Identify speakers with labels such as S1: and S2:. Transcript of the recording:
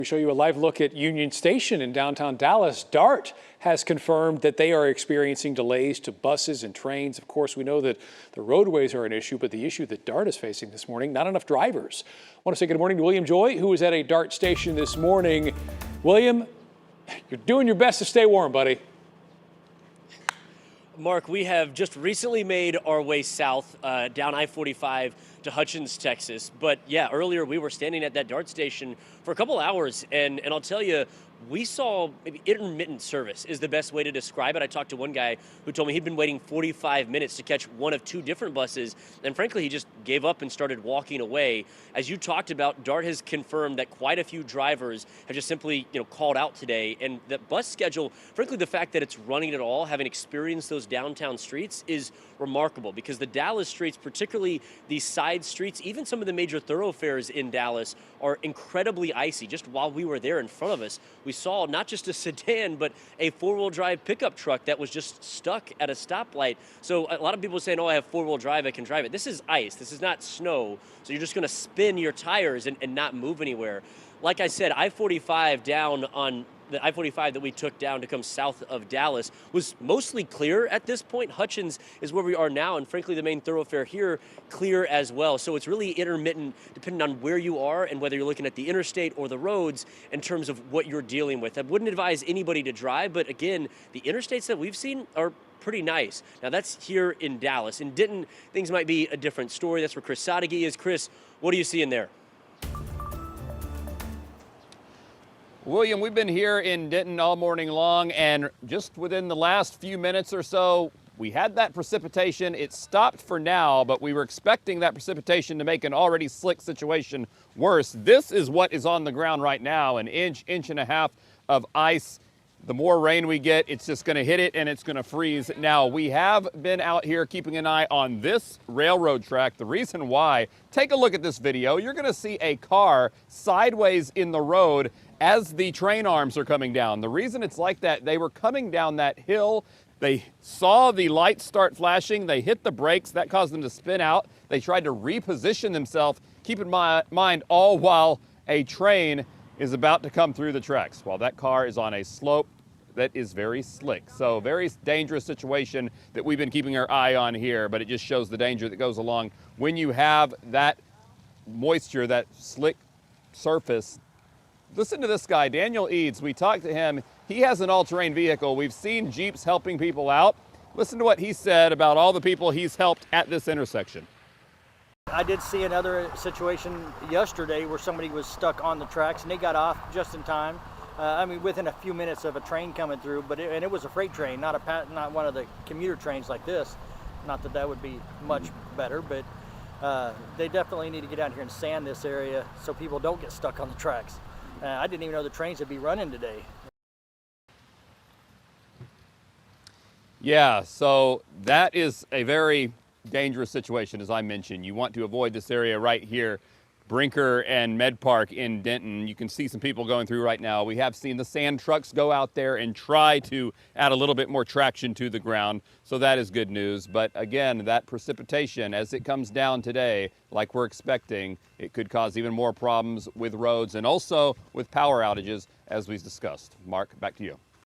S1: We show you a live look at Union Station in downtown Dallas. DART has confirmed that they are experiencing delays to buses and trains. Of course, we know that the roadways are an issue, but the issue that DART is facing this morning, not enough drivers. I want to say good morning to William Joy, who was at a DART station this morning. William, you're doing your best to stay warm, buddy.
S2: Mark, we have just recently made our way south down I-45 to Hutchins, Texas. But yeah, earlier we were standing at that DART station for a couple hours, and I'll tell you, we saw maybe intermittent service is the best way to describe it. I talked to one guy who told me he'd been waiting 45 minutes to catch one of two different buses, and frankly, he just gave up and started walking away. As you talked about, DART has confirmed that quite a few drivers have just simply, called out today, and the bus schedule, frankly, the fact that it's running at all, having experienced those downtown streets, is remarkable because the Dallas streets, particularly these side streets, even some of the major thoroughfares in Dallas, are incredibly icy. Just while we were there in front of us, we saw not just a sedan, but a four-wheel drive pickup truck that was just stuck at a stoplight. So a lot of people are saying, oh, I have four-wheel drive, I can drive it. This is ice, this is not snow. So you're just gonna spin your tires and not move anywhere. Like I said, I-45 down on the I-45 that we took down to come south of Dallas was mostly clear at this point. Hutchins is where we are now, and frankly, the main thoroughfare here, clear as well. So it's really intermittent depending on where you are and whether you're looking at the interstate or the roads in terms of what you're dealing with. I wouldn't advise anybody to drive, but again, the interstates that we've seen are pretty nice. Now that's here in Dallas. In Denton, things might be a different story. That's where Chris Sadeghi is. Chris, what are you seeing there?
S3: William, we've been here in Denton all morning long, and just within the last few minutes or so, we had that precipitation. It stopped for now, but we were expecting that precipitation to make an already slick situation worse. This is what is on the ground right now, an inch and a half of ice. The more rain we get, it's just going to hit it and it's going to freeze. Now, we have been out here keeping an eye on this railroad track. The reason why, take a look at this video. You're going to see a car sideways in the road as the train arms are coming down. The reason it's like that, they were coming down that hill. They saw the lights start flashing. They hit the brakes. That caused them to spin out. They tried to reposition themselves. Keep in mind, all while a train is about to come through the tracks, while that car is on a slope that is very slick. So very dangerous situation that we've been keeping our eye on here, but it just shows the danger that goes along when you have that moisture, that slick surface. Listen to this guy, Daniel Eads. We talked to him. He has an all-terrain vehicle. We've seen Jeeps helping people out. Listen to what he said about all the people he's helped at this intersection.
S4: I did see another situation yesterday where somebody was stuck on the tracks and they got off just in time. Within a few minutes of a train coming through, but it was a freight train, not one of the commuter trains like this. Not that that would be much better, but they definitely need to get out here and sand this area so people don't get stuck on the tracks. I didn't even know the trains would be running today.
S3: Yeah, so that is a very dangerous situation, as I mentioned. You want to avoid this area right here, Brinker and Med Park in Denton. You can see some people going through right now. We have seen the sand trucks go out there and try to add a little bit more traction to the ground, so that is good news. But again, that precipitation, as it comes down today, like we're expecting, it could cause even more problems with roads and also with power outages, as we've discussed. Mark, back to you.